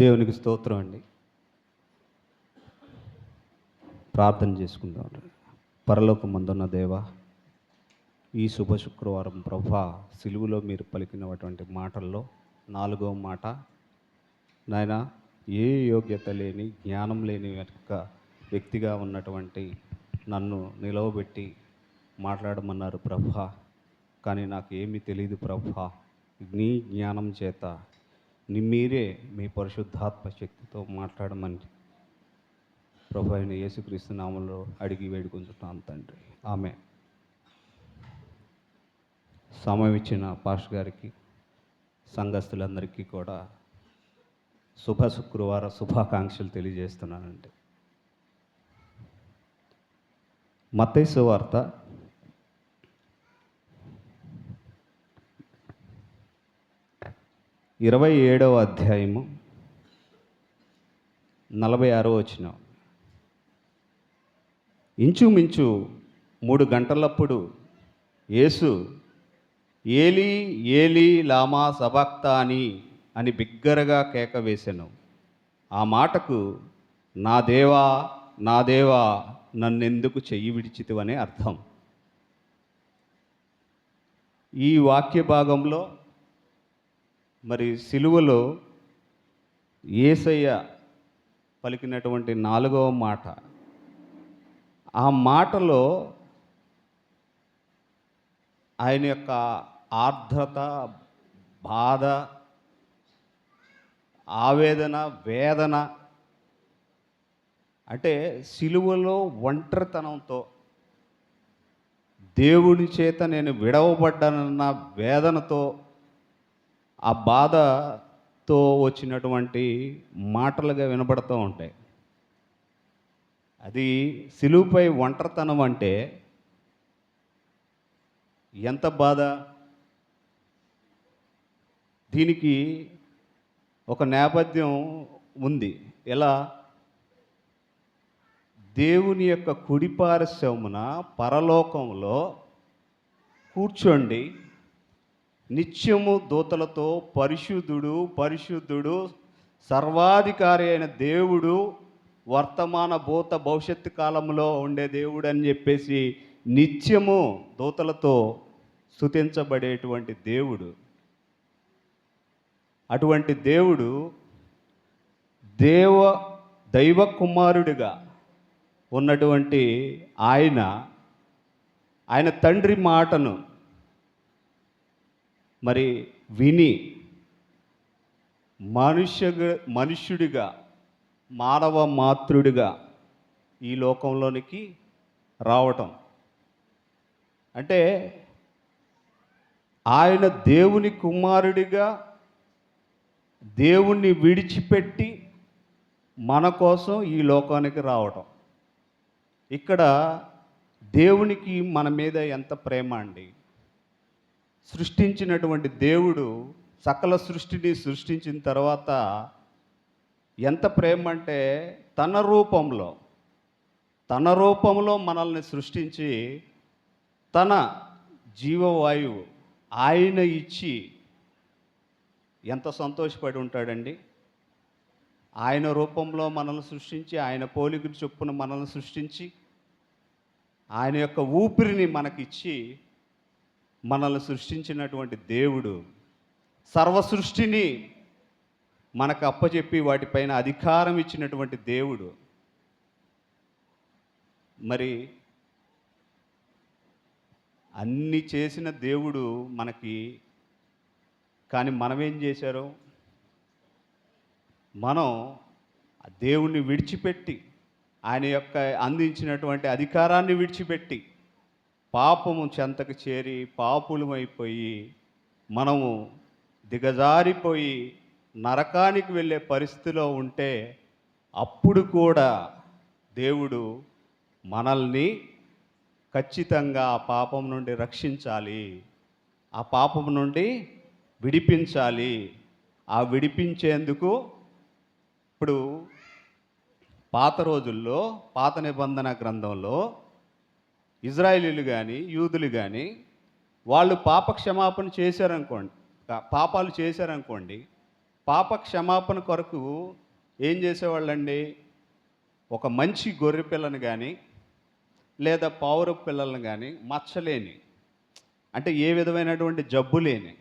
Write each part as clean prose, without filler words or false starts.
దేవునికి స్తోత్రం అండి. ప్రార్థన చేసుకుందాం. పరలోకమందున్న దేవా, ఈ శుభ శుక్రవారం ప్రభా, సిలువలో మీరు పలికినటువంటి మాటల్లో 4వ మాట, నాయన, ఏ యోగ్యత లేని జ్ఞానం లేని యొక్క వ్యక్తిగా ఉన్నటువంటి నన్ను నిలవబెట్టి మాట్లాడమన్నారు ప్రభా. కానీ నాకు ఏమీ తెలియదు ప్రభా. నీ జ్ఞానం చేత మీరే మీ పరిశుద్ధాత్మ శక్తితో మాట్లాడమని ప్రభు అయిన యేసుక్రీస్తు నామంలో అడిగి వేడుకుంటున్నాను తండ్రి, ఆమె. సమయం ఇచ్చిన పాస్టర్ గారికి, సంఘస్థులందరికీ కూడా శుభ శుక్రవార శుభాకాంక్షలు తెలియజేస్తున్నానండి. మత్తయి సువార్త 27వ అధ్యాయము 46వ వచనం. ఇంచుమించు 3 గంటలప్పుడు యేసు ఏలీ ఏలీ లామా సబక్తాని అని బిగ్గరగా కేక వేసెను. ఆ మాటకు నా దేవా నా దేవా నన్నెందుకు చెయ్యి విడిచితివనే అర్థం. ఈ వాక్య భాగంలో మరి సిలువలో యేసయ్య పలికినటువంటి 4వ మాట, ఆ మాటలో ఆయన యొక్క ఆర్ద్రత, బాధ, ఆవేదన, వేదన, అంటే సిలువలో ఒంటరితనంతో దేవుని చేత నేను విడవబడ్డానన్న వేదనతో, ఆ బాధతో వచ్చినటువంటి మాటలుగా వినబడుతూ ఉంటాయి. అది సిలువపై ఒంటరితనం అంటే ఎంత బాధ. దీనికి ఒక నేపథ్యం ఉంది. ఎలా? దేవుని యొక్క కుడిపార్శ్వమున పరలోకంలో కూర్చోండి నిత్యము దూతలతో పరిశుద్ధుడు పరిశుద్ధుడు సర్వాధికారి అయిన దేవుడు, వర్తమాన భూత భవిష్యత్తు కాలంలో ఉండే దేవుడు అని చెప్పేసి నిత్యము దూతలతో స్తుతించబడేటువంటి దేవుడు. అటువంటి దేవుడు దైవ కుమారుడిగా ఉన్నటువంటి ఆయన తండ్రి మాటను మరి విని మనుష్యుడిగా, మానవ మాతృడిగా ఈ లోకంలోనికి రావటం అంటే ఆయన దేవుని కుమారుడిగా దేవుణ్ణి విడిచిపెట్టి మన కోసం ఈ లోకానికి రావటం. ఇక్కడ దేవునికి మన మీద ఎంత ప్రేమ అండి. సృష్టించినటువంటి దేవుడు సకల సృష్టిని సృష్టించిన తర్వాత ఎంత ప్రేమ అంటే తన రూపంలో మనల్ని సృష్టించి తన జీవవాయువు ఆయన ఇచ్చి ఎంత సంతోషపడి ఉంటాడండి. ఆయన రూపంలో మనల్ని సృష్టించి, ఆయన పోలిక చొప్పున మనల్ని సృష్టించి, ఆయన యొక్క ఊపిరిని మనకిచ్చి మనల్ని సృష్టించినటువంటి దేవుడు సర్వ సృష్టిని మనకు అప్పచెప్పి వాటిపైన అధికారం ఇచ్చినటువంటి దేవుడు. మరి అన్నీ చేసిన దేవుడు మనకి, కానీ మనమేం చేశారు? మనం దేవుణ్ణి విడిచిపెట్టి, ఆయన యొక్క అందించినటువంటి అధికారాన్ని విడిచిపెట్టి పాపము చెంతకు చేరి పాపులమైపోయి మనము దిగజారిపోయి నరకానికి వెళ్ళే పరిస్థితిలో ఉంటే అప్పుడు కూడా దేవుడు మనల్ని ఖచ్చితంగా ఆ పాపం నుండి రక్షించాలి, ఆ పాపం నుండి విడిపించాలి. ఆ విడిపించేందుకు ఇప్పుడు పాత రోజుల్లో, పాత నిబంధన గ్రంథంలో ఇజ్రాయేలీలు కానీ యూదులు కానీ వాళ్ళు పాపాలు చేశారనుకోండి, పాప క్షమాపణ కొరకు ఏం చేసేవాళ్ళండి? ఒక మంచి గొర్రె పిల్లని కానీ లేదా పావురపు పిల్లలను కానీ మచ్చలేని, అంటే ఏ విధమైనటువంటి జబ్బు లేని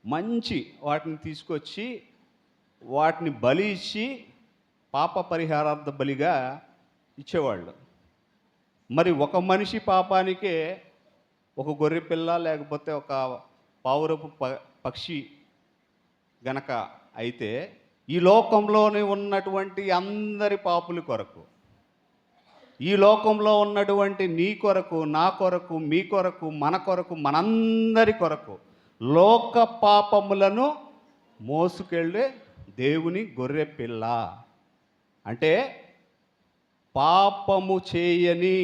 మంచి వాటిని తీసుకొచ్చి వాటిని బలి ఇచ్చి పాప పరిహారార్థ బలిగా ఇచ్చేవాళ్ళు. మరి ఒక మనిషి పాపానికే ఒక గొర్రె పిల్ల లేకపోతే ఒక పావురపు పక్షి గనక అయితే, ఈ లోకంలోని ఉన్నటువంటి అందరి పాపుల కొరకు, ఈ లోకంలో ఉన్నటువంటి నీ కొరకు, నా కొరకు, మీ కొరకు, మన కొరకు, మనందరి కొరకు లోక పాపములను మోసుకెళ్ళే దేవుని గొర్రె పిల్ల. అంటే పాపము చేయని,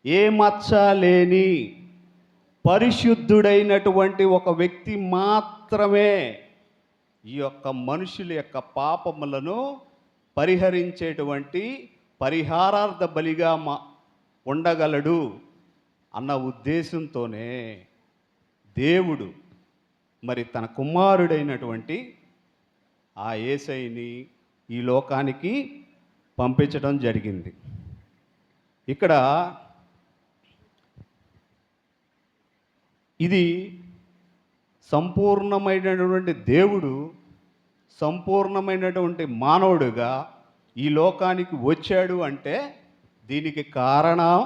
ఏ మచ్చ లేని పరిశుద్ధుడైనటువంటి ఒక వ్యక్తి మాత్రమే ఈ యొక్క మనుషుల యొక్క పాపములను పరిహరించేటువంటి పరిహారార్థ బలిగా ఉండగలడు అన్న ఉద్దేశంతోనే దేవుడు మరి తన కుమారుడైనటువంటి ఆ యేసయ్యని ఈ లోకానికి పంపించడం జరిగింది. ఇక్కడ ఇది సంపూర్ణమైనటువంటి దేవుడు సంపూర్ణమైనటువంటి మానవుడుగా ఈ లోకానికి వచ్చాడు అంటే దీనికి కారణం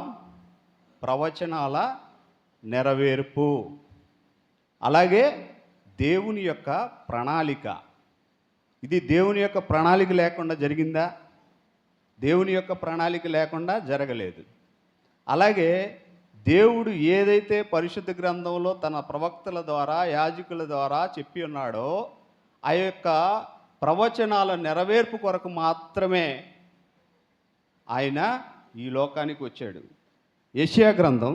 ప్రవచనాల నెరవేర్పు, అలాగే దేవుని యొక్క ప్రణాళిక. ఇది దేవుని యొక్క ప్రణాళిక లేకుండా జరిగిందా? దేవుని యొక్క ప్రణాళిక లేకుండా జరగలేదు. అలాగే దేవుడు ఏదైతే పరిశుద్ధ గ్రంథంలో తన ప్రవక్తల ద్వారా, యాజకుల ద్వారా చెప్పి ఉన్నాడో ఆ యొక్క ప్రవచనాల నెరవేర్పు కొరకు మాత్రమే ఆయన ఈ లోకానికి వచ్చాడు. యెషయా గ్రంథం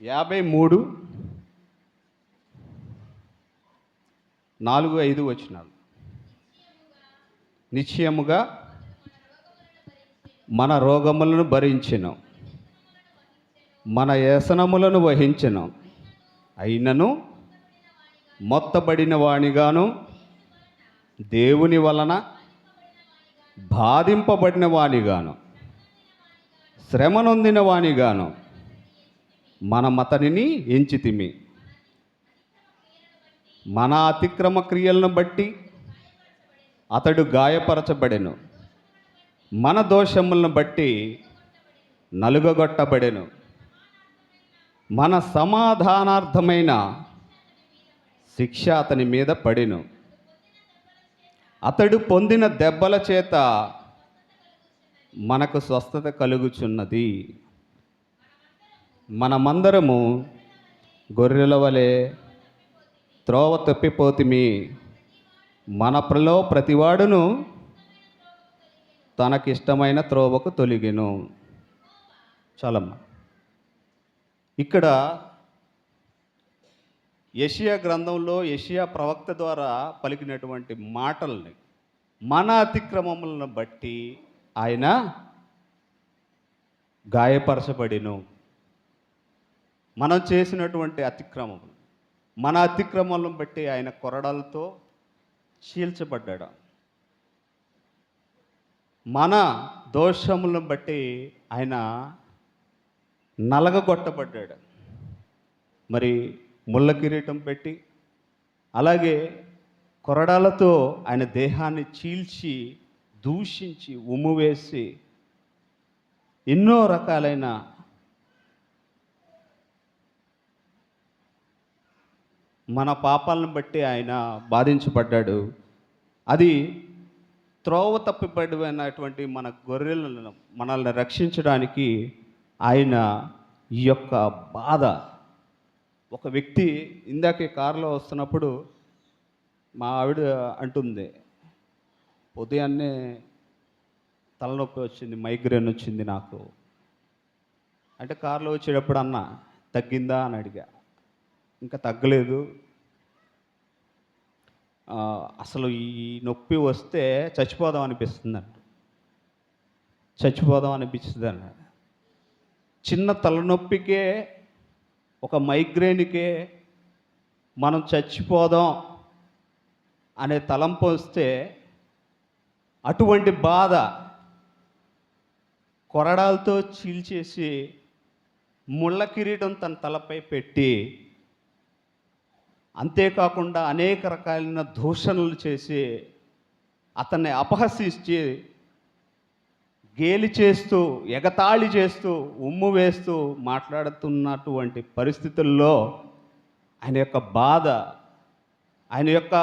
53:4-5 నిశ్చయముగా మన రోగములను భరించెను, మన వ్యసనములను వహించెను, అయినను మొత్తబడిన వానిగాను, దేవుని వలన బాధింపబడిన వానిగాను, శ్రమనొందిన వానిగాను మనమతనిని ఎంచితిమి. మన అతిక్రమ క్రియలను బట్టి అతడు గాయపరచబడెను, మన దోషములను బట్టి నలుగగొట్టబడెను. మన సమాధానార్థమైన శిక్ష అతని మీద పడెను, అతడు పొందిన దెబ్బల చేత మనకు స్వస్థత కలుగుచున్నది. మనమందరము గొర్రెల వలె త్రోవ తప్పిపోతిమి, మనలో ప్రతివాడును తనకిష్టమైన త్రోవకు తొలిగెను. చాలమ్మా. ఇక్కడ యెషయా గ్రంథంలో యెషయా ప్రవక్త ద్వారా పలికినటువంటి మాటల్ని, మన అతిక్రమములను బట్టి ఆయన గాయపరచబడిను. మనం చేసినటువంటి అతిక్రమములు, మన అతిక్రమలను బట్టి ఆయన కొరడాలతో చీల్చబడ్డాడు. మన దోషములను బట్టి ఆయన నలగగొట్టబడ్డాడు. మరి ముళ్ళ కిరీటం పెట్టి, అలాగే కొరడాలతో ఆయన దేహాన్ని చీల్చి, దూషించి, ఉమ్మువేసి ఎన్నో రకాలైన మన పాపాలను బట్టి ఆయన బాధించబడ్డాడు. అది త్రోవ తప్పిపడినటువంటి మన గొర్రెలను మనల్ని రక్షించడానికి ఆయన ఈ యొక్క బాధ. ఒక వ్యక్తి ఇందాకే కారులో వస్తున్నప్పుడు మా ఆవిడ అంటుంది, ఉదయాన్నే తలనొప్పి వచ్చింది, మైగ్రేన్ వచ్చింది నాకు అంటే, కారులో వచ్చేటప్పుడు అన్న తగ్గిందా అని అడిగా. ఇంకా తగ్గలేదు, అసలు ఈ నొప్పి వస్తే చచ్చిపోదాం అనిపిస్తుందంట, చచ్చిపోదాం అనిపిస్తుంది అన్న. చిన్న తలనొప్పికే, ఒక మైగ్రేన్కే మనం చచ్చిపోదాం అనే తలంపు వస్తే అటువంటి బాధ కొరడాలతో చీల్చేసి ముళ్ళ కిరీటం తన తలపై పెట్టి, అంతేకాకుండా అనేక రకాలైన దూషణలు చేసి అతన్ని అపహసించి గేలి చేస్తూ ఎగతాళి చేస్తూ ఉమ్ము వేస్తూ మాట్లాడుతున్నటువంటి పరిస్థితుల్లో ఆయన యొక్క బాధ, ఆయన యొక్క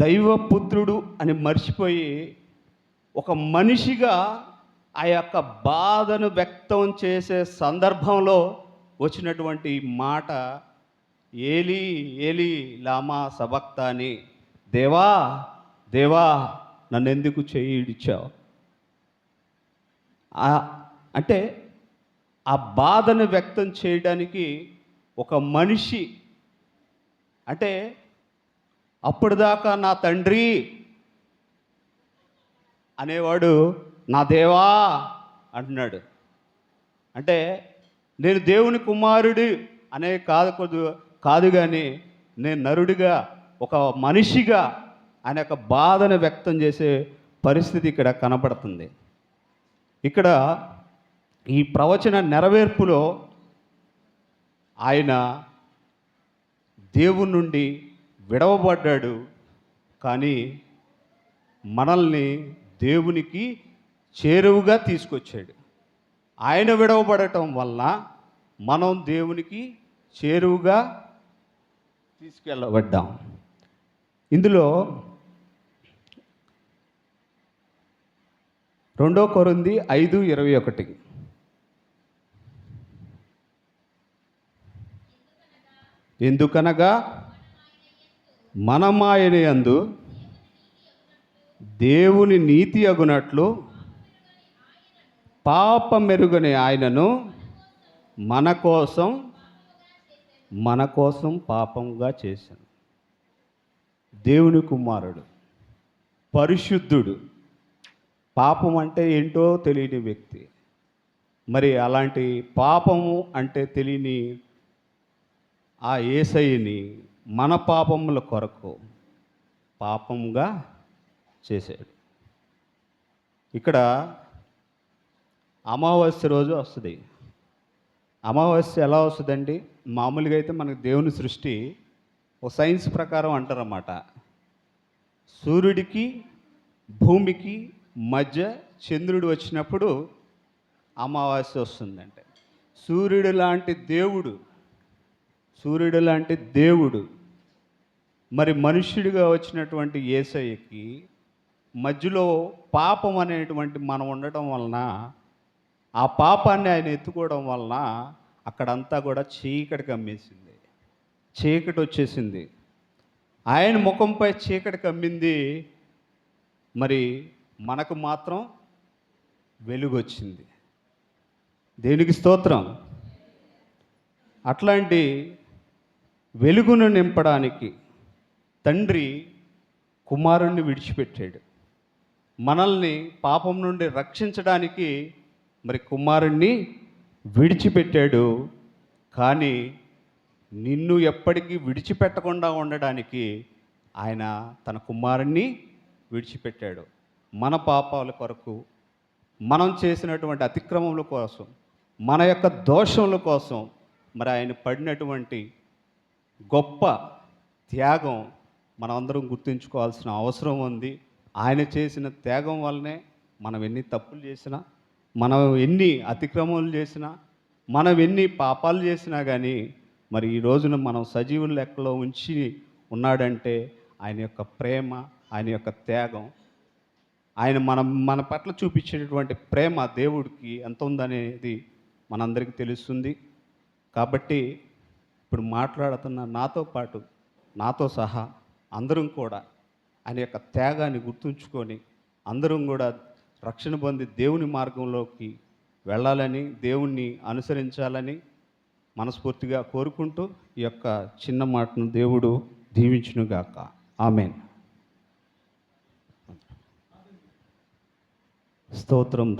దైవపుత్రుడు అని మర్చిపోయి ఒక మనిషిగా ఆ యొక్క బాధను వ్యక్తం చేసే సందర్భంలో వచ్చినటువంటి మాట, ఏలీ ఏలీ లామా సబక్తాని, దేవా దేవా నన్ను ఎందుకు చేయిడిచావు. అంటే ఆ బాధను వ్యక్తం చేయడానికి ఒక మనిషి, అంటే అప్పటిదాకా నా తండ్రి అనేవాడు నా దేవా అంటున్నాడు. అంటే నేను దేవుని కుమారుడు అనే కాదు కానీ నేను నరుడిగా ఒక మనిషిగా ఆయన యొక్క బాధను వ్యక్తం చేసే పరిస్థితి ఇక్కడ కనబడుతుంది. ఇక్కడ ఈ ప్రవచన నెరవేర్పులో ఆయన దేవుని నుండి విడవబడ్డాడు, కానీ మనల్ని దేవునికి చేరువుగా తీసుకొచ్చాడు. ఆయన విడవబడటం వల్ల మనం దేవునికి చేరువుగా తీసుకెళ్ళబడ్డాం. ఇందులో 2 కొరింథీ 5:21 ఎందుకనగా మనమాయన యందు దేవుని నీతి అగునట్లు పాపమెరుగని ఆయనను మన కోసం పాపంగా చేశాను. దేవుని కుమారుడు, పరిశుద్ధుడు, పాపం అంటే ఏంటో తెలియని వ్యక్తి. మరి అలాంటి పాపము అంటే తెలియని ఆ యేసయ్యని మన పాపముల కొరకు పాపంగా చేశాడు. ఇక్కడ అమావాస్య రోజు వస్తుంది. అమావాస్య ఎలా వస్తుందండి? మామూలుగా అయితే మనకు దేవుని సృష్టి ఒక సైన్స్ ప్రకారం అంటారన్నమాట, సూర్యుడికి భూమికి మధ్య చంద్రుడు వచ్చినప్పుడు అమావాస్య వస్తుందంటే, సూర్యుడు లాంటి దేవుడు మరి మనుష్యుడిగా వచ్చినటువంటి యేసయ్యకి మధ్యలో పాపం అనేటువంటి మనం ఉండటం వలన, ఆ పాపాన్ని ఆయన ఎత్తుకోవడం వలన అక్కడంతా కూడా చీకటి కమ్మేసింది, చీకటి వచ్చేసింది. ఆయన ముఖంపై చీకటి కమ్మింది, మరి మనకు మాత్రం వెలుగు వచ్చింది. దేవునికి స్తోత్రం. అట్లాంటి వెలుగును నింపడానికి తండ్రి కుమారుణ్ణి విడిచిపెట్టాడు. మనల్ని పాపం నుండి రక్షించడానికి మరి కుమారుణ్ణి విడిచిపెట్టాడు. కానీ నిన్ను ఎప్పటికీ విడిచిపెట్టకుండా ఉండడానికి ఆయన తన కుమారుణ్ణి విడిచిపెట్టాడు. మన పాపాల కొరకు, మనం చేసినటువంటి అతిక్రమముల కోసం, మన యొక్క దోషముల కోసం మరి ఆయన పడినటువంటి గొప్ప త్యాగం మనమందరం గుర్తుంచుకోవాల్సిన అవసరం ఉంది. ఆయన చేసిన త్యాగం వల్లనే మనం ఎన్ని తప్పులు చేసినా, మనం ఎన్ని అతిక్రమములు చేసినా, మనం ఎన్ని పాపాలు చేసినా కానీ మరి ఈ రోజున మనం సజీవుల లెక్కలో ఉంచి ఉన్నాడంటే ఆయన యొక్క ప్రేమ, ఆయన యొక్క త్యాగం, ఆయన మన పట్ల చూపించేటటువంటి ప్రేమ దేవుడికి ఎంత ఉందనేది మనందరికీ తెలుస్తుంది. కాబట్టి ఇప్పుడు మాట్లాడుతున్న నాతో పాటు, నాతో సహా అందరం కూడా ఆయన యొక్క త్యాగాన్ని గుర్తుంచుకొని అందరం కూడా రక్షణ పొంది దేవుని మార్గంలోకి వెళ్ళాలని, దేవుణ్ణి అనుసరించాలని మనస్ఫూర్తిగా కోరుకుంటూ ఈ యొక్క చిన్న మాటను దేవుడు దీవించునుగాక. ఆమేన్. స్తోత్రం.